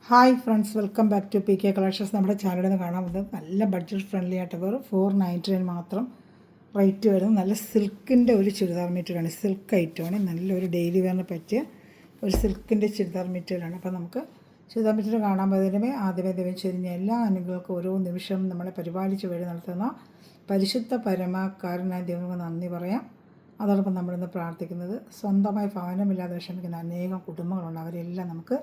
Hi friends, welcome back to P K collections. നമ്മുടെ ചാനലിൽ നിന്ന് കാണാൻ പറ്റുന്നത് നല്ല ബഡ്ജറ്റ് ഫ്രണ്ട്ലി ആയിട്ട് വെറും 499 മാത്രം റേറ്റ് വരുന്നത് നല്ല സിൽക്കിൻ്റെ ഒരു ചുരിദാർ മെറ്റീരിയലാണ്. സിൽക്ക് ഐറ്റമാണ്, നല്ലൊരു ഡെയിലി വെയറിന് പറ്റിയ ഒരു സിൽക്കിൻ്റെ ചുരിദാർ മെറ്റീരിയലാണ്. അപ്പോൾ നമുക്ക് ചുരിദാർ മെറ്റീരിയൽ കാണാൻ പറ്റുന്നതിന് ആദ്യമേ ദൈവം ചെരിഞ്ഞ എല്ലാ അനുഗ്രഹങ്ങൾക്കും ഓരോ നിമിഷം നമ്മളെ പരിപാലിച്ച് വഴി നടത്തുന്ന പരിശുദ്ധ പരമാകാരനായ ദൈവങ്ങൾക്ക് നന്ദി പറയാം. അതോടൊപ്പം നമ്മളിന്ന് പ്രാർത്ഥിക്കുന്നത് സ്വന്തമായി ഭവനമില്ലാതെ വിഷമിക്കുന്ന അനേകം കുടുംബങ്ങളുണ്ട്. അവരെല്ലാം നമുക്ക്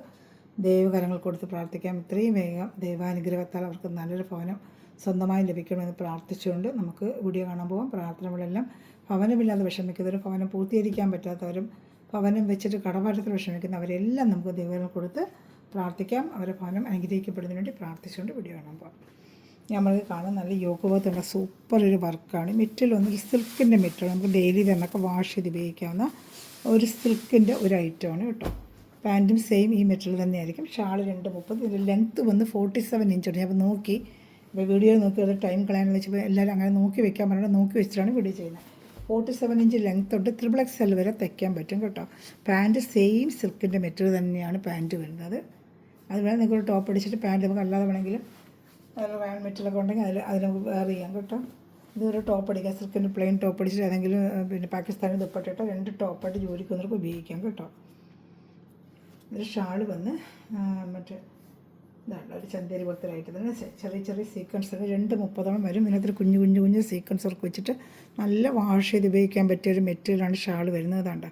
ദൈവകരങ്ങൾ കൊടുത്ത് പ്രാർത്ഥിക്കാം. ഇത്രയും വേഗം ദൈവാനുഗ്രഹത്താൽ അവർക്ക് നല്ലൊരു ഭവനം സ്വന്തമായി ലഭിക്കണമെന്ന് പ്രാർത്ഥിച്ചുകൊണ്ട് നമുക്ക് വീഡിയോ കാണാൻ പോകാം. പ്രാർത്ഥനകളെല്ലാം ഭവനമില്ലാതെ വിഷമിക്കുന്നവരും ഭവനം പൂർത്തീകരിക്കാൻ പറ്റാത്തവരും ഭവനം വെച്ചിട്ട് കടബാധ്യതയിൽ വിഷമിക്കുന്നവരെല്ലാം നമുക്ക് ദൈവകരങ്ങൾ കൊടുത്ത് പ്രാർത്ഥിക്കാം. അവരുടെ ഭവനം അനുഗ്രഹിക്കപ്പെടുന്നതിന് വേണ്ടി പ്രാർത്ഥിച്ചുകൊണ്ട് വീഡിയോ കാണാൻ പോകാം. നമ്മൾ കാണാൻ നല്ല യോഗബോധമുള്ള സൂപ്പർ ഒരു വർക്കാണ്. മെറ്റീരിയൽ വന്നൊരു സിൽക്കിൻ്റെ മെറ്റീരിയൽ, നമുക്ക് ഡെയിലി വെയറിനൊക്കെ വാഷ് ചെയ്ത് ഉപയോഗിക്കാവുന്ന ഒരു സിൽക്കിൻ്റെ ഒരു ഐറ്റമാണ് കേട്ടോ. പാൻറ്റും സെയിം ഈ മെറ്റീരിയൽ തന്നെയായിരിക്കും. ഷാൾ 230, ഇതിൻ്റെ ലെങ്ത്ത് വന്ന് 47 ഇഞ്ചുണ്ട്. ഞാൻ അപ്പോൾ നോക്കി, ഇപ്പോൾ വീഡിയോ നോക്കി അത് ടൈം കളയാനെന്ന് വെച്ചപ്പോൾ എല്ലാവരും അങ്ങനെ നോക്കി വെക്കാൻ പറഞ്ഞാൽ നോക്കി വെച്ചിട്ടാണ് വീഡിയോ ചെയ്യുന്നത്. 47 ഇഞ്ച് ലെങ്ത്ത് തൊട്ട് XXL വരെ തയ്ക്കാൻ പറ്റും കേട്ടോ. പാൻറ്റ് സെയിം സിൽക്കിൻ്റെ മെറ്റീരിയൽ തന്നെയാണ് പാൻറ്റ് വരുന്നത്. അതുപോലെ നിങ്ങൾക്ക് ടോപ്പ് അടിച്ചിട്ട് പാൻറ്റ് നമുക്ക് അല്ലാതെ വേണമെങ്കിലും അതിൽ റയൽ മെറ്റീരിയലൊക്കെ ഉണ്ടെങ്കിൽ അതിൽ നമുക്ക് വെയർ ചെയ്യാം കേട്ടോ. ഇതൊരു ടോപ്പ് അടിക്കാം, സിൽക്കിൻ്റെ പ്ലെയിൻ ടോപ്പ് അടിച്ചിട്ട് ഏതെങ്കിലും പിന്നെ പാകിസ്ഥാനി ദുപ്പട്ടിട്ടോ 2 ടോപ്പായിട്ട് ജോലിക്ക് വന്നവർക്ക് ഉപയോഗിക്കാം കേട്ടോ. ഒരു ഷാൾ വന്ന് മറ്റേ ഇതാണ് ഒരു ചന്തേരി പോലത്തെ ആയിട്ട് തന്നെ ചെറിയ ചെറിയ സീക്വൻസ് 230 വരും. ഇതിനകത്ത് കുഞ്ഞു സീക്വൻസ് വർക്ക് വെച്ചിട്ട് നല്ല വാഷ് ചെയ്ത് ഉപയോഗിക്കാൻ പറ്റിയ ഒരു മെറ്റീരിയലാണ് ഷാൾ വരുന്നത്. അതാണ്ട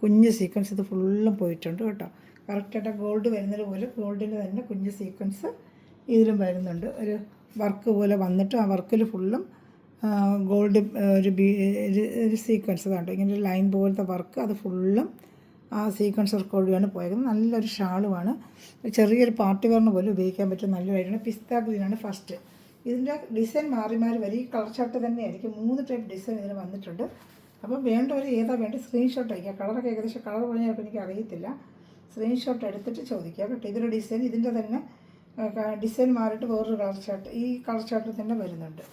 കുഞ്ഞ് സീക്വൻസ് ഇത് ഫുള്ളും പോയിട്ടുണ്ട് കേട്ടോ. കറക്റ്റായിട്ട് ഗോൾഡ് വരുന്നത് പോലെ ഗോൾഡിൻ്റെ തന്നെ കുഞ്ഞ് സീക്വൻസ് ഇതിലും വരുന്നുണ്ട്. ഒരു വർക്ക് പോലെ വന്നിട്ട് ആ വർക്കിൽ ഫുള്ളും ഗോൾഡ് ഒരു സീക്വൻസ് ഇതാണ്ടോ ഇങ്ങനെ ഒരു ലൈൻ പോലത്തെ വർക്ക്, അത് ഫുള്ളും ആ സീക്വൻസ് വർക്ക് കൂടിയാണ് പോയത്. നല്ലൊരു ഷാളുമാണ്. ചെറിയൊരു പാർട്ടി വെയറിന് പോലും ഉപയോഗിക്കാൻ പറ്റും. നല്ലൊരു ഐഡിയാണ്. പിസ്ത ഗ്രീനാണ് ഫസ്റ്റ്. ഇതിൻ്റെ ഡിസൈൻ മാറി വരും. ഈ കളർ ചാർട്ട് തന്നെയായിരിക്കും. 3 ടൈപ്പ് ഡിസൈൻ ഇതിന് വന്നിട്ടുണ്ട്. അപ്പം വേണ്ടവർ ഏതാ വേണ്ടി സ്ക്രീൻഷോട്ട് അയക്കുക. കളറൊക്കെ ഏകദേശം കളർ പറഞ്ഞാൽ എനിക്ക് അറിയത്തില്ല. സ്ക്രീൻഷോട്ട് എടുത്തിട്ട് ചോദിക്കുക കേട്ടോ. ഇതൊരു ഡിസൈൻ, ഇതിൻ്റെ തന്നെ ഡിസൈൻ മാറിയിട്ട് വേറൊരു കളർ ചാർട്ട് ഈ കളർ ചാർട്ടിൽ തന്നെ വരുന്നുണ്ട്.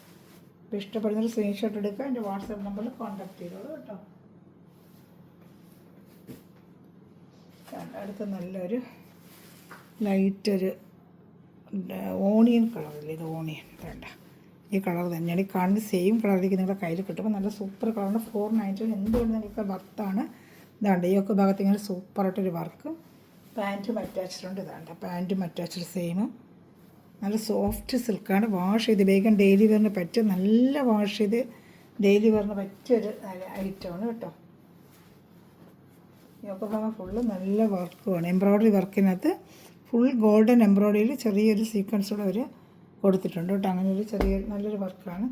അപ്പോൾ ഇഷ്ടപ്പെടുന്നൊരു സ്ക്രീൻഷോട്ട് എടുക്കുക, എൻ്റെ വാട്സാപ്പ് നമ്പറിൽ കോൺടാക്ട് ചെയ്തോളൂ കേട്ടോ. അടുത്ത നല്ലൊരു ലൈറ്റൊരു ഓണിയൻ കളറില്ല, ഇത് ഓണിയൻ വേണ്ട ഈ കളർ തന്നെയാണ്. ഈ കാണുന്ന സെയിം കളറിലേക്ക് നിങ്ങളുടെ കയ്യിൽ കിട്ടുമ്പോൾ നല്ല സൂപ്പർ കളറാണ്. 499 എന്തുകൊണ്ട് നിങ്ങൾക്ക് വർത്താണ്. ഇതാണ്ട് ഈ ഒക്കെ ഭാഗത്ത് ഇങ്ങനെ സൂപ്പറായിട്ടൊരു വർക്ക്. പാൻറ്റും അറ്റാച്ച്ഡുണ്ട്. ഇതാണ്ട് പാൻറ്റും അറ്റാച്ച്ഡ് സെയിം. നല്ല സോഫ്റ്റ് സിൽക്കാണ്. വാഷ് ചെയ്ത് ഉപയോഗിക്കാൻ ഡെയിലി വെയറിന് പറ്റിയ നല്ല വാഷ് ചെയ്ത് ഡെയിലി വെയറിന് പറ്റിയൊരു ഐറ്റമാണ് കേട്ടോ. യോക്ക് ഭാഗം ഫുള്ള് നല്ല വർക്കുമാണ്. എംബ്രോയ്ഡറി വർക്കിനകത്ത് ഫുൾ ഗോൾഡൻ എംബ്രോയ്ഡറിയിൽ ചെറിയൊരു സീക്വൻസോടെ അവർ കൊടുത്തിട്ടുണ്ട് കേട്ടോ. അങ്ങനെ ഒരു ചെറിയ നല്ലൊരു വർക്കാണ്.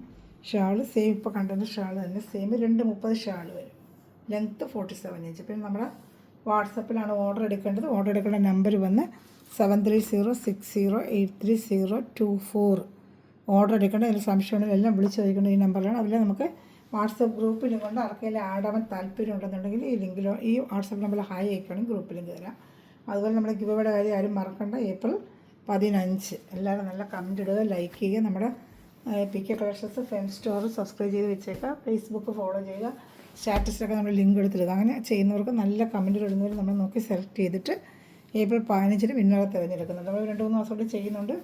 ഷാൾ സെയിം ഇപ്പോൾ കണ്ടതിൻ്റെ ഷാൾ തന്നെ സെയിം 230 ഷാൾ വരും. Length 47 inch. പിന്നെ നമ്മുടെ വാട്സപ്പിലാണ് ഓർഡർ എടുക്കേണ്ടത്. ഓർഡർ എടുക്കേണ്ട നമ്പർ വന്ന് 7306083024. ഓർഡർ എടുക്കേണ്ടത് അതിൽ സംശയമുണ്ടെങ്കിൽ എല്ലാം വിളിച്ച് ചോദിക്കേണ്ടത് ഈ നമ്പറിലാണ്. അതിൽ നമുക്ക് വാട്സപ്പ് ഗ്രൂപ്പിലും കൊണ്ട് ആർക്കെങ്കിലും ആഡ് ആവാൻ താല്പര്യം ഉണ്ടെന്നുണ്ടെങ്കിൽ ഈ ലിങ്കിലോ ഈ വാട്സപ്പ് നമ്പറിൽ ഹായ് അയക്കുകയാണെങ്കിൽ ഗ്രൂപ്പിലും കയറാം. അതുപോലെ നമ്മുടെ ഗിവയുടെ കാര്യം ആരും മറക്കണ്ട. ഏപ്രിൽ 15 എല്ലാവരും നല്ല കമൻറ്റ് ഇടുക, ലൈക്ക് ചെയ്യുക. നമ്മുടെ P K collections fem store subscribe ചെയ്ത് വെച്ചേക്കുക. ഫേസ്ബുക്ക് ഫോളോ ചെയ്യുക. സ്റ്റാറ്റസിലൊക്കെ നമ്മൾ ലിങ്ക് എടുത്തിടുക. അങ്ങനെ ചെയ്യുന്നവർക്ക് നല്ല കമൻറ്റ് ഇടുന്നവർ നമ്മൾ നോക്കി സെലക്ട് ചെയ്തിട്ട് ഏപ്രിൽ 15 വിന്നറെ തിരഞ്ഞെടുക്കുന്നുണ്ട്. നമ്മൾ 2-3 മാസം കൊണ്ട് ചെയ്യുന്നുണ്ട്.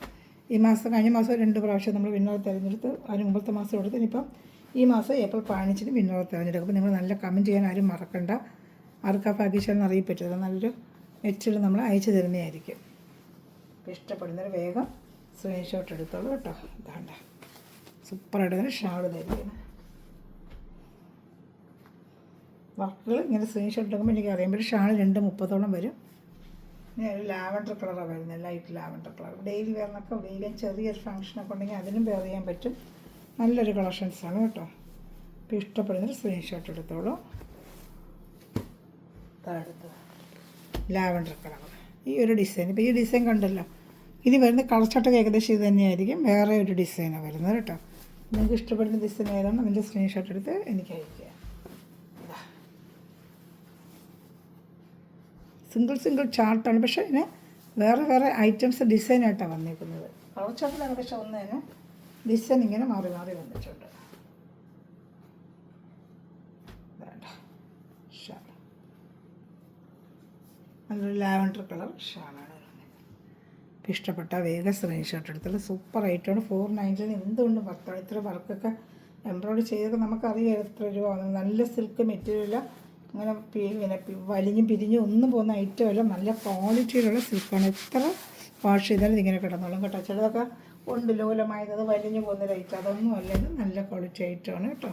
ഈ മാസം കഴിഞ്ഞ മാസം 2 പ്രാവശ്യം നമ്മൾ വിന്നറെ തിരഞ്ഞെടുത്ത്. അതിന് മുമ്പത്തെ മാസം എടുത്ത് ഇനിയിപ്പം ഈ മാസം ഏപ്രിൽ 15 വിന്നറെ തിരഞ്ഞെടുക്കും. അപ്പോൾ നിങ്ങൾ നല്ല കമൻറ്റ് ചെയ്യാൻ ആരും മറക്കണ്ട. ആർക്കാ ഭാഗ്യശാലെന്ന് അറിയപ്പറ്റില്ല. നല്ലൊരു മെറ്റീരിയൽ നമ്മൾ അയച്ചു തരുന്നതായിരിക്കും. അപ്പോൾ ഇഷ്ടപ്പെടുന്നവർ വേഗം സ്ക്രീൻഷോട്ട് എടുത്തോളൂ കേട്ടോ. ഇതാണ്ട സൂപ്പറായിട്ട് തന്നെ ഷാൾ തരികയാണ്. വർക്കുകൾ ഇങ്ങനെ സ്ക്രീൻഷോട്ട് എടുക്കുമ്പോൾ എനിക്ക് അറിയുമ്പോൾ ഷാൾ 230 വരും. ഇനി ഒരു ലാവൻഡർ കളറാണ് വരുന്നത്, ലൈറ്റ് ലാവൻഡർ കളർ. ഡെയിലി വെയറിനൊക്കെ ഉപയോഗിക്കാൻ ചെറിയൊരു ഫംഗ്ഷനൊക്കെ ഉണ്ടെങ്കിൽ അതിനും വെയർ ചെയ്യാൻ പറ്റും. നല്ലൊരു കളക്ഷൻസാണ് കേട്ടോ. ഇപ്പോൾ ഇഷ്ടപ്പെടുന്നൊരു സ്ക്രീൻഷോട്ട് എടുത്തോളൂ. അടുത്ത് ലാവൻഡർ കളർ ഈ ഒരു ഡിസൈൻ. ഇപ്പോൾ ഈ ഡിസൈൻ കണ്ടല്ലോ, ഇനി വരുന്ന കളർ ചാർട്ടൊക്കെ ഏകദേശം ഇത് തന്നെയായിരിക്കും. വേറെ ഒരു ഡിസൈനാണ് വരുന്നത് കേട്ടോ. നിങ്ങൾക്ക് ഇഷ്ടപ്പെടുന്ന ഡിസൈൻ ഏതാണ് അതിൻ്റെ സ്ക്രീൻഷോട്ട് എടുത്ത് എനിക്ക് അയക്കുക. സിംഗിൾ ചാർട്ടാണ്, പക്ഷേ ഇതിന് വേറെ ഐറ്റംസ് ഡിസൈനായിട്ടാണ് വന്നിരിക്കുന്നത്. കളർ ചാർട്ടിലാണ് പക്ഷേ ഒന്ന് തന്നെ ഡിസൈൻ ഇങ്ങനെ മാറി വന്നിട്ടുണ്ട്. വേണ്ട ഷാൾ നല്ലൊരു ലാവൻഡർ കളർ ഷാളാണ്. ഇഷ്ടപ്പെട്ടാൽ വേഗം സ്ക്രീൻഷോട്ട് എടുത്തത്. സൂപ്പർ ഐറ്റമാണ്. 499 എന്തുകൊണ്ടും വർക്കാണ്. ഇത്ര വർക്കൊക്കെ എംബ്രോയ്ഡറി ചെയ്തൊക്കെ നമുക്കറിയാം എത്ര രൂപ ആകുന്നത്. നല്ല സിൽക്ക് മെറ്റീരിയൽ, അങ്ങനെ പിന്നെ വലിഞ്ഞും പിരിഞ്ഞും ഒന്നും പോകുന്ന ഐറ്റമല്ല, നല്ല ക്വാളിറ്റിയിലുള്ള സിൽക്കാണ്. എത്ര വാഷ് ചെയ്താലും ഇതിങ്ങനെ കിടന്നോളും കേട്ടോ. ചിലതൊക്കെ ഉണ്ട് ലോലമായത് വലിഞ്ഞു പോകുന്നൊരു ഐറ്റം, അതൊന്നും അല്ല. ഇത് നല്ല ക്വാളിറ്റി ഐറ്റമാണ് കേട്ടോ.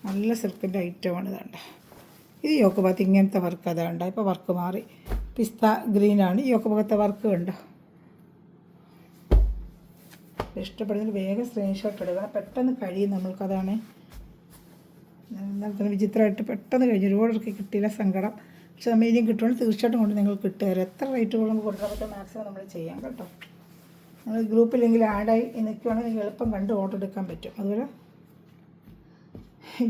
നല്ല സിൽക്കിൻ്റെ ഐറ്റമാണ് ഇതാണ്ട്. ഇത് യോക്ക് ഭാഗത്ത് ഇങ്ങനത്തെ വർക്ക് അതാണ്ട. ഇപ്പോൾ വർക്ക് മാറി, പിസ്ത ഗ്രീനാണ് ഈ യോക്ക് ഭാഗത്തെ വർക്ക് കണ്ടോ. ഇഷ്ടപ്പെടുന്നതിന് വേഗം സ്ക്രീൻഷോട്ട് എടുക്കണം, പെട്ടെന്ന് കഴിയും നമ്മൾക്കതാണ്. തന്നെ വിചിത്രമായിട്ട് പെട്ടെന്ന് കഴിഞ്ഞു. ഒരുപാടൊക്കെ കിട്ടിയില്ല, സങ്കടം. പക്ഷെ നമ്മൾ ഇനിയും കിട്ടുകയാണെങ്കിൽ തീർച്ചയായിട്ടും കൊണ്ട് നിങ്ങൾ കിട്ടുക. എത്ര റേറ്റ് നമുക്ക് കൊടുക്കാൻ പറ്റും മാക്സിമം നമ്മൾ ചെയ്യാം കേട്ടോ. നിങ്ങൾ ഗ്രൂപ്പിലെങ്കിൽ ആഡായി നിൽക്കുകയാണെങ്കിൽ നിങ്ങൾ എളുപ്പം കണ്ട് ഓർഡർ എടുക്കാൻ പറ്റും. അതുപോലെ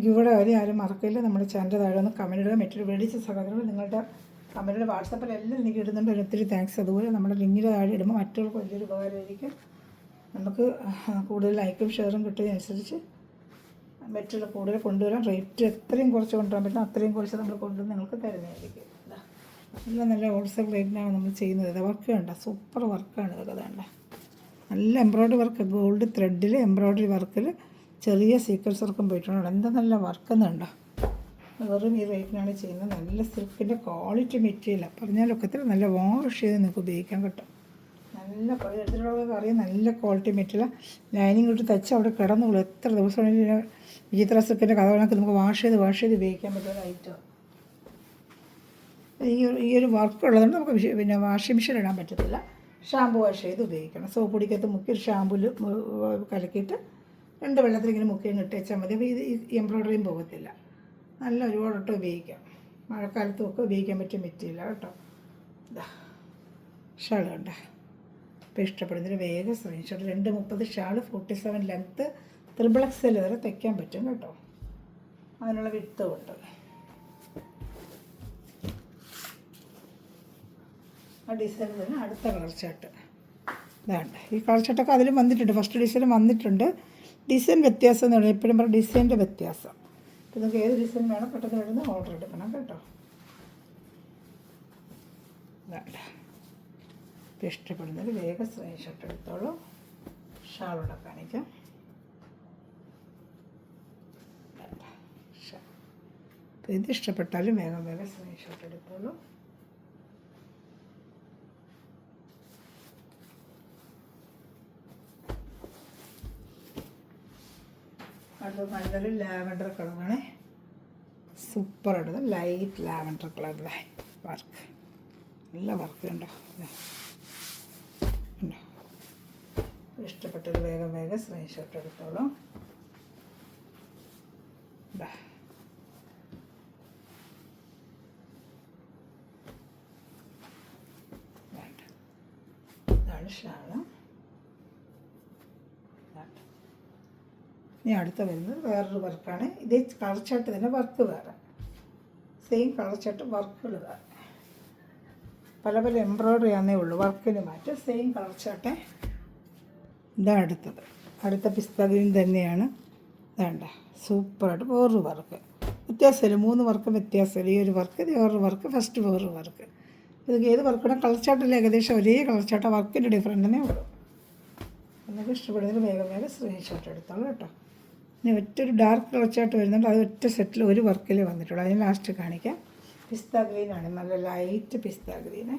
ഇവിടെ വരെ ആരും മറക്കില്ല. നമ്മുടെ ചാനൽ താഴെ ഒന്ന് കമൻറ്റ് ഇടുക. മറ്റൊരു മേടിച്ച സഹോദരങ്ങൾ നിങ്ങളുടെ കമൻറ്റിൽ വാട്സാപ്പിലെല്ലാം എനിക്ക് ഇടുന്നുണ്ട്, ഒത്തിരി താങ്ക്സ്. അതുപോലെ നമ്മുടെ ലിങ്കിൻ്റെ താഴെ ഇടുമ്പോൾ മറ്റുള്ളവർക്ക് വലിയൊരു ഉപകാരമായിരിക്കും. നമുക്ക് കൂടുതൽ ലൈക്കും ഷെയറും കിട്ടുന്നതനുസരിച്ച് മറ്റുള്ള കൂടുതൽ കൊണ്ടുവരാൻ റേറ്റ് എത്രയും കുറച്ച് കൊണ്ടുവരാൻ പറ്റും അത്രയും കുറച്ച് നമ്മൾ കൊണ്ടുവന്ന് നിങ്ങൾക്ക് തരുന്നതായിരിക്കും. എല്ലാം നല്ല ഹോൾസെയിൽ റേറ്റിനാണ് നമ്മൾ ചെയ്യുന്നത്. വർക്ക് വേണ്ട, സൂപ്പർ വർക്കാണ് ഇതൊക്കെ വേണ്ട. നല്ല എംബ്രോയ്ഡറി വർക്ക്, ഗോൾഡ് ത്രെഡിൽ എംബ്രോയ്ഡറി വർക്കിൽ ചെറിയ സീക്വൻസ് വർക്കും പോയിട്ടുണ്ട്. എന്താ നല്ല വർക്കെന്നുണ്ടോ. വെറും ഈ റേറ്റിനാണ് ചെയ്യുന്നത്. നല്ല സിൽക്കിൻ്റെ ക്വാളിറ്റി മെറ്റീരിയലാണ്. പറഞ്ഞാലൊക്കത്തിൽ നല്ല വാഷ് ചെയ്ത് നിങ്ങൾക്ക് ഉപയോഗിക്കാൻ കിട്ടും. നല്ല എടുത്തിട്ടുള്ളവർക്ക് അറിയാം, നല്ല ക്വാളിറ്റി മെറ്റീരിയൽ. ലൈനിങ് ഇട്ട് തച്ച് അവിടെ കിടന്നുള്ളൂ. എത്ര ദിവസമാണെങ്കിലും വിചിത്ര സിൽക്കിൻ്റെ കഥകളൊക്കെ നമുക്ക് വാഷ് ചെയ്ത് ഉപയോഗിക്കാൻ പറ്റുന്ന ഐറ്റം. ഈ ഒരു വർക്ക് ഉള്ളതുകൊണ്ട് നമുക്ക് പിന്നെ വാഷിംഗ് മെഷീൻ ഇടാൻ പറ്റത്തില്ല. ഷാമ്പു വാഷ് ചെയ്ത് ഉപയോഗിക്കണം. സോപ്പ് പൊടിക്കകത്ത് മുക്കി ഒരു ഷാമ്പുവിൽ കലക്കിയിട്ട് 2 വെള്ളത്തിൽ ഇങ്ങനെ മുക്കിയും ഇട്ട് വെച്ചാൽ മതി. അപ്പോൾ ഇത് എംബ്രോയ്ഡറിയും പോകത്തില്ല. നല്ല ഒരുപാടൊട്ട് ഉപയോഗിക്കാം. മഴക്കാലത്തും ഒക്കെ ഉപയോഗിക്കാൻ പറ്റിയ മെറ്റീരിയൽ കേട്ടോ. ഇതാ ഷാൾ കണ്ട. ഇപ്പോൾ ഇഷ്ടപ്പെടുന്നതിന് വേഗം സ്ക്രീൻഷോട്ട്. 230 ഷാൾ, 47 ലെങ്ത്ത്, XXL വരെ തയ്ക്കാൻ പറ്റും കേട്ടോ. അതിനുള്ള വിട്ടും ഉണ്ട്. ആ ഡിസൈൻ തന്നെ അടുത്ത കളർ ചാർട്ട് ഇതാണ്ട്. ഈ കളർ ചാർട്ടൊക്കെ അതിലും വന്നിട്ടുണ്ട്. ഫസ്റ്റ് ഡിസൈൻ വന്നിട്ടുണ്ട്. ഡിസൈൻ വ്യത്യാസം എന്ന് പറഞ്ഞാൽ എപ്പോഴും പറഞ്ഞാൽ ഡിസൈൻ്റെ വ്യത്യാസം. അപ്പോൾ നിങ്ങൾക്ക് ഏത് ഡിസൈൻ വേണം പെട്ടെന്ന് വരുന്ന ഓർഡർ എടുക്കണം കേട്ടോ. ഇതാണ്ട്. ഇപ്പോൾ ഇഷ്ടപ്പെടുന്നത് വേഗം സ്ക്രീൻഷോട്ട് എടുത്തോളൂ. ഷാളോടെ കാണിക്കാം. അപ്പോൾ ഇത് ഇഷ്ടപ്പെട്ടാലും വേഗം സ്ക്രീൻഷോട്ട് എടുത്തോളൂ. അത് നല്ലൊരു ലാവൻഡർ കളറാണ്. സൂപ്പറായിട്ട് ലൈറ്റ് ലാവൻഡർ കളറിലെ വർക്ക്. നല്ല വർക്ക് ഉണ്ടോ. ഇഷ്ടപ്പെട്ടൊരു വേഗം സ്ക്രീൻഷോട്ട് എടുത്തോളൂ. ഇതാണ് ഷാള്. ഇനി അടുത്ത വരുന്നത് വേറൊരു വർക്കാണ്. ഇതേ കളർ ചാർട്ട് തന്നെ, വർക്ക് വേറെ. സെയിം കളർ ചാർട്ട്, വർക്കുകൾ വേറെ. പല എംബ്രോയ്ഡറി ആണെന്നേ ഉള്ളൂ, വർക്കിന് മാറ്റം. Same colour chart. ഇതാണ് അടുത്ത പിസ്ത ഗ്രീൻ തന്നെയാണ്. വേണ്ട സൂപ്പറായിട്ട് വേറൊരു വർക്ക്. വ്യത്യാസമില്ല, 3 വർക്കും വ്യത്യാസമില്ല. ഈ ഒരു വർക്ക്, ഇത് വേറൊരു വർക്ക്, ഫസ്റ്റ് വേറൊരു വർക്ക്. ഇത് ഏത് വർക്കിനും കളർ ചാർട്ടിൽ ഏകദേശം ഒരേ കളർ ചാർട്ട്, വർക്കിൻ്റെ ഡിഫറൻറ്റ് തന്നെ ഉള്ളൂ. എന്നൊക്കെ ഇഷ്ടപ്പെടുന്നതിന് വേഗം സ്ക്രീൻഷോട്ട് എടുത്തോളൂ കേട്ടോ. ഇനി ഒറ്റൊരു ഡാർക്ക് കളർ ചാർട്ട് വരുന്നുണ്ട്. അത് ഒറ്റ സെറ്റിൽ ഒരു വർക്കിൽ വന്നിട്ടുള്ളൂ. അതിന് ലാസ്റ്റ് കാണിക്കാം. പിസ്ത ഗ്രീനാണ്, നല്ല ലൈറ്റ് പിസ്ത ഗ്രീന്.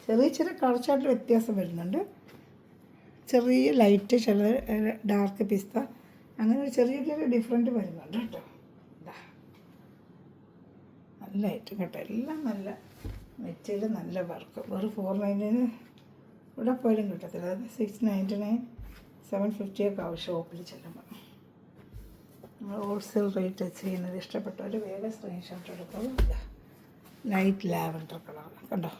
ചെറിയ കളർ ചാർട്ടിൽ വ്യത്യാസം വരുന്നുണ്ട്. ചെറിയ ലൈറ്റ്, ചില ഡാർക്ക് പിസ്ത, അങ്ങനെ ഒരു ചെറിയ ഡിഫറൻറ്റ് വരുന്നുണ്ട് കേട്ടോ. നല്ല ഐറ്റം കേട്ടോ. എല്ലാം നല്ല മെറ്റീരിയൽ, നല്ല വർക്ക്. വെറും 499 ഇവിടെ പോയാലും കിട്ടത്തില്ല. അത് 699, 750 ഒക്കെ ആവും ഷോപ്പിൽ ചെല്ലുമ്പോൾ. നമ്മൾ ഹോൾസെയിൽ റേറ്റ് ചെയ്യുന്നത്. ഇഷ്ടപ്പെട്ടവർ വേഗം സ്ക്രീൻഷോട്ട് എടുക്കുള്ളൂ. ലൈറ്റ് ലാവൻഡർ കളർ കണ്ടോ.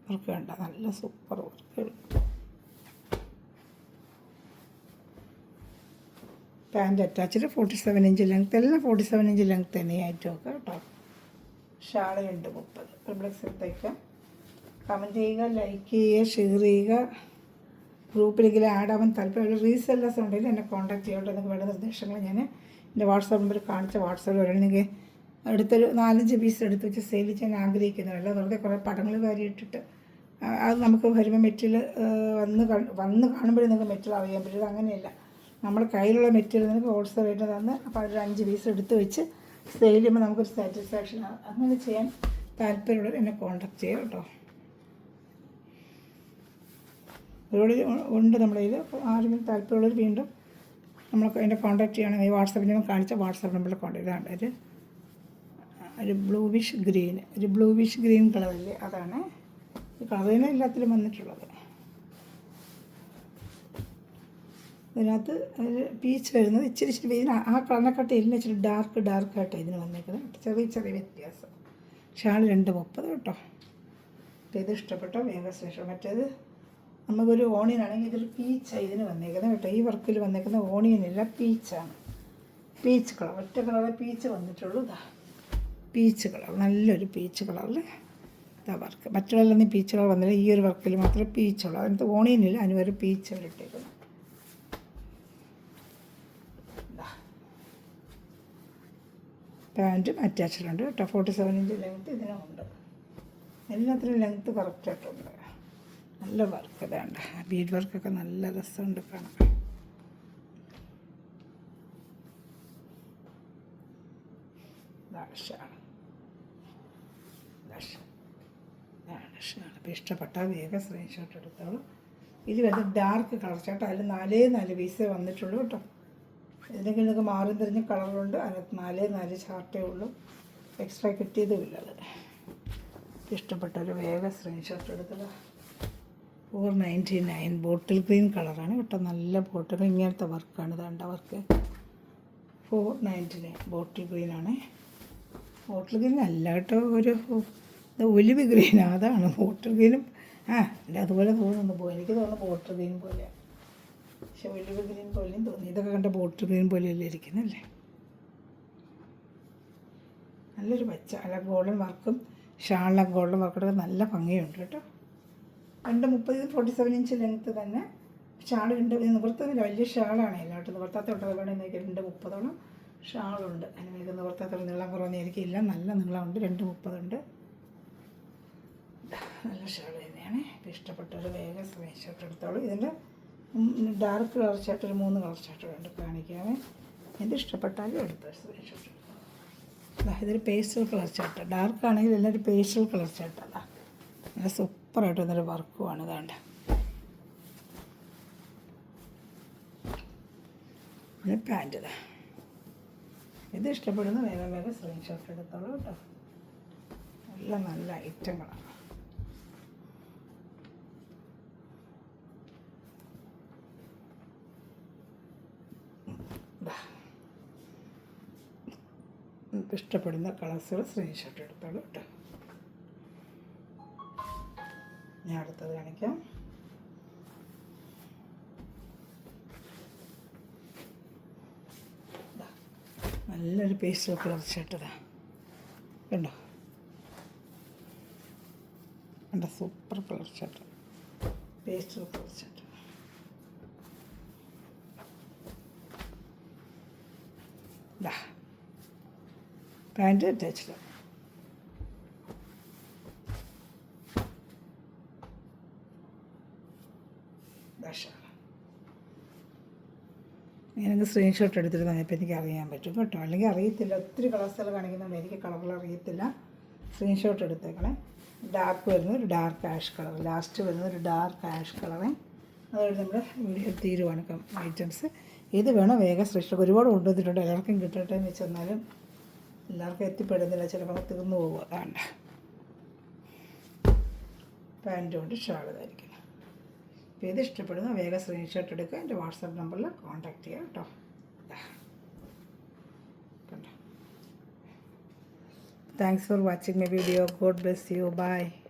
വർക്ക് കണ്ട, നല്ല super work. Pant attached, 47 inch length. എല്ലാം 47 ഇഞ്ച് ലെങ്ത്ത് തന്നെ ഐറ്റമൊക്കെ കേട്ടോ. ഷാള് 230. XXL തയ്ക്കാം. കമൻറ്റ് ചെയ്യുക, ലൈക്ക് ചെയ്യുക, ഷെയർ ചെയ്യുക. ഗ്രൂപ്പിലേക്ക് ആഡ് ആവാൻ താല്പര്യമുള്ള റീസെല്ലേഴ്സ് ഉണ്ടെങ്കിൽ എന്നെ കോൺടാക്ട് ചെയ്യട്ടെ. നിങ്ങൾക്ക് വേണ്ട നിർദ്ദേശങ്ങൾ ഞാൻ എൻ്റെ വാട്സാപ്പ് നമ്പർ കാണിച്ച വാട്സാപ്പിൽ വരണം. നിങ്ങൾക്ക് അടുത്തൊരു 4-5 പീസ് എടുത്ത് വെച്ച് സെയിൽ ചെയ്യാൻ ആഗ്രഹിക്കുന്നുണ്ട്. വെറുതെ കുറേ പടങ്ങൾ കാര്യമിട്ടിട്ട് അത് നമുക്ക് വരുമ്പോൾ മെറ്റീരിയൽ വന്ന് കാണുമ്പോഴേ നിങ്ങൾക്ക് മെറ്റീരിയൽ അറിയാൻ പറ്റും. അങ്ങനെയല്ല, നമ്മുടെ കയ്യിലുള്ള മെറ്റീരിയൽ നിങ്ങൾക്ക് ഹോൾസെയിൽ റേറ്റ് തന്ന് അപ്പോൾ ഒരു 5 പീസ് എടുത്ത് വെച്ച് സെയിൽ ചെയ്യുമ്പോൾ നമുക്കൊരു സാറ്റിസ്ഫാക്ഷൻ. അങ്ങനെ ചെയ്യാൻ താല്പര്യമുള്ളവർ എന്നെ കോൺടാക്ട് ചെയ്യുക കേട്ടോ. ഒരുപാട് ഉണ്ട് നമ്മുടെ കയ്യിൽ. അപ്പോൾ ആരെങ്കിലും താല്പര്യമുള്ളവർ വീണ്ടും നമ്മൾ എന്നെ കോൺടാക്ട് ചെയ്യണമെങ്കിൽ ഈ വാട്സാപ്പിൽ ഞാൻ കാണിച്ച വാട്സാപ്പ് നമ്പറിൽ കോൺടാക്ട് ചെയ്താൽ ഒരു ബ്ലൂവിഷ് ഗ്രീൻ കളറില്ലേ, അതാണ് ഈ കളറിന് എല്ലാത്തിലും വന്നിട്ടുള്ളത്. ഇതിനകത്ത് ഒരു പീച്ച് വരുന്നത് ഇച്ചിരി ഇതിന് ആ കളറിനെക്കാട്ടി ഇതിന് ഇച്ചിരി ഡാർക്കായിട്ടാണ് ഇതിന് വന്നിരിക്കുന്നത്. ചെറിയ വ്യത്യാസം. ഷാൾ 2.30 കേട്ടോ. അപ്പോൾ ഇത് ഇഷ്ടപ്പെട്ടോ വേഗം ശേഷം. മറ്റേത് നമുക്കൊരു ഓണിയനാണെങ്കിൽ ഇതൊരു പീച്ചാണ് ഇതിന് വന്നേക്കുന്നത് കേട്ടോ. ഈ വർക്കിൽ വന്നേക്കുന്ന ഓണിയനില്ല, പീച്ചാണ്. പീച്ച് കളർ, ഒറ്റ കളറേ പീച്ച് വന്നിട്ടുള്ളൂ. ഇതാ പീച്ച് കളർ, നല്ലൊരു പീച്ച് കളറിൽ ഇതാ വർക്ക്. മറ്റുള്ളതൊന്നും പീച്ച് കളർ വന്നില്ല, ഈ ഒരു വർക്കിൽ മാത്രമേ പീച്ചുള്ളൂ. അതിനകത്ത് ഓണിയനില്ല, അതിന് ഒരു പീച്ച് ഇട്ടേക്കുന്നു. പാൻറ്റും അറ്റാച്ച്ഡ് ഉണ്ട് കേട്ടോ. 47 ഇഞ്ച് ലെങ്ത്ത് ഇതിനുമുണ്ട്. എല്ലാത്തിനും ലെങ്ത്ത് കറക്റ്റായിട്ടുണ്ട്. നല്ല വർക്ക് ഇതാണ്ട്. ബീഡ് വർക്കൊക്കെ നല്ല രസമുണ്ട് കാണാൻ. അപ്പോൾ ഇഷ്ടപ്പെട്ടാൽ വേഗം സ്ക്രീൻഷോട്ട് എടുത്തോളൂ. ഇത് വരുന്നത് ഡാർക്ക് കളർ ചാർട്ട്. അതിൽ 4 പീസേ വന്നിട്ടുള്ളൂ കേട്ടോ. ഇതിനെങ്കിലും നിങ്ങൾക്ക് മാറി തിരിഞ്ഞ കളറുണ്ട്. അതിനകത്ത് 4 ചാർട്ടേ ഉള്ളൂ, എക്സ്ട്രാ കിട്ടിയതുമില്ല. അത് ഇഷ്ടപ്പെട്ടൊരു വേഗം സ്ക്രീൻഷോട്ട് എടുത്തത്. 499 ബോട്ടിൽ ഗ്രീൻ കളറാണ് കേട്ടോ. നല്ല ബോട്ടിൽ ഇങ്ങനത്തെ വർക്കാണ്. ഇതാണ്ട വർക്ക് 499 ബോട്ടിൽ ഗ്രീനാണ്. ബോട്ടിൽ ഗ്രീൻ അല്ല കേട്ടോ, ഒരു ഒലിവ് ഗ്രീൻ, അതാണ് ബോട്ടിൽ ഗ്രീനും. അതുപോലെ തോന്നുന്നു, എനിക്ക് തോന്നുന്നു ബോട്ടിൽ ഗ്രീൻ പോലെയാണ്. പക്ഷെ ഒലിവ് ഗ്രീൻ പോലെയും തോന്നി. ഇതൊക്കെ കണ്ട ബോട്ടിൽ ഗ്രീൻ പോലെയല്ലേ ഇരിക്കുന്നല്ലേ. നല്ലൊരു പച്ച, അല്ല ഗോൾഡൻ വർക്കും ഷാളിലൊക്കെ ഗോൾഡൻ വർക്കൊക്കെ നല്ല ഭംഗിയുണ്ട് കേട്ടോ. 2.30 47 ഇഞ്ച് ലെങ്ത്ത് തന്നെ. ഷാൾ നിവർത്തതില്ല, വലിയ ഷാളാണ്. എല്ലാവരും നിവർത്താത്തോട്ടം 2.30 ഷാളുണ്ട്. അതിന് എനിക്ക് നിവർത്താത്തോളം നീളം കുറവൊന്നും ഇല്ല, നല്ല നീളമുണ്ട്. 2.30 ഉണ്ട്. നല്ല ഷാൾ തന്നെയാണ്. ഇപ്പോൾ ഇഷ്ടപ്പെട്ടൊരു വേഗം സ്ക്രീൻഷോട്ട് എടുത്തോളൂ. ഇതിൻ്റെ ഡാർക്ക് കളർ ചാർട്ട് ഒരു 3 കളർ ചാർട്ടുകളുണ്ട്, കാണിക്കാമേ. ഇത് ഇഷ്ടപ്പെട്ടാലും എടുത്ത് സ്ക്രീൻഷോട്ട് എടുത്തോളൂ. ഇതൊരു പേസ്റ്റൽ കളർ ചാർട്ട്. ഡാർക്ക് ആണെങ്കിൽ എല്ലാവരും പേസ്റ്റൽ കളർ ചാർട്ടല്ല. നല്ല സൂപ്പറായിട്ട് വന്നൊരു വർക്കുമാണ്. ഇതാണ്ട് പിന്നെ പാൻറ്റ്. ഇതാ ഇത് ഇഷ്ടപ്പെടുന്ന വേഗം സ്ക്രീൻഷോട്ട് എടുത്തോളൂ കേട്ടോ. നല്ല ഐറ്റങ്ങളാണ്. ഇഷ്ടപ്പെടുന്ന കളേഴ്സുകൾ സ്ക്രീൻഷോട്ട് എടുത്തോളൂ കേട്ടോ. ഞാൻ അടുത്തത് കാണിക്കാം. നല്ലൊരു പേസ്റ്റൽ കളർ ഷർട്ട് കണ്ടോ. Super colour shirt, pastel colour shirt. Pant attached. ഞാനൊന്ന് സ്ക്രീൻഷോട്ട് എടുത്തിരുന്നാൽ ഇപ്പോൾ എനിക്ക് അറിയാൻ പറ്റും കേട്ടോ. അല്ലെങ്കിൽ അറിയത്തില്ല, ഒത്തിരി കളേഴ്സുകൾ കാണിക്കുന്നുണ്ട്, എനിക്ക് കളറുകൾ അറിയത്തില്ല. സ്ക്രീൻഷോട്ട് എടുത്തേക്കണേ. ഡാർക്ക് വരുന്നത് ഒരു ഡാർക്ക് ആഷ് കളർ, ലാസ്റ്റ് വരുന്നത് ഒരു ഡാർക്ക് ആഷ് കളറ്. അതുകൊണ്ട് നമ്മുടെ വീഡിയോ തീരുവാണ് ഐറ്റംസ്. ഇത് വേണം വേഗം സ്ക്രീൻഷോട്ട്. ഒരുപാട് കൊണ്ടുവന്നിട്ടുണ്ട്, എല്ലാവർക്കും കിട്ടട്ടെ എന്ന് വെച്ചെന്നാലും എല്ലാവർക്കും എത്തിപ്പെടുന്നില്ല, ചിലപ്പോൾ തീർന്നു പോകും. അതാണ് പാൻറ്റും കൊണ്ട് ഷാൾ ഇതായിരിക്കണം. അപ്പോൾ ഇത് ഇഷ്ടപ്പെടുന്ന വേഗം സ്ക്രീൻഷോട്ട് എടുക്കുക. എൻ്റെ വാട്സാപ്പ് നമ്പറിൽ കോൺടാക്റ്റ് ചെയ്യുക കേട്ടോ. കണ്ടോ. Thanks for watching my video. God bless you. By.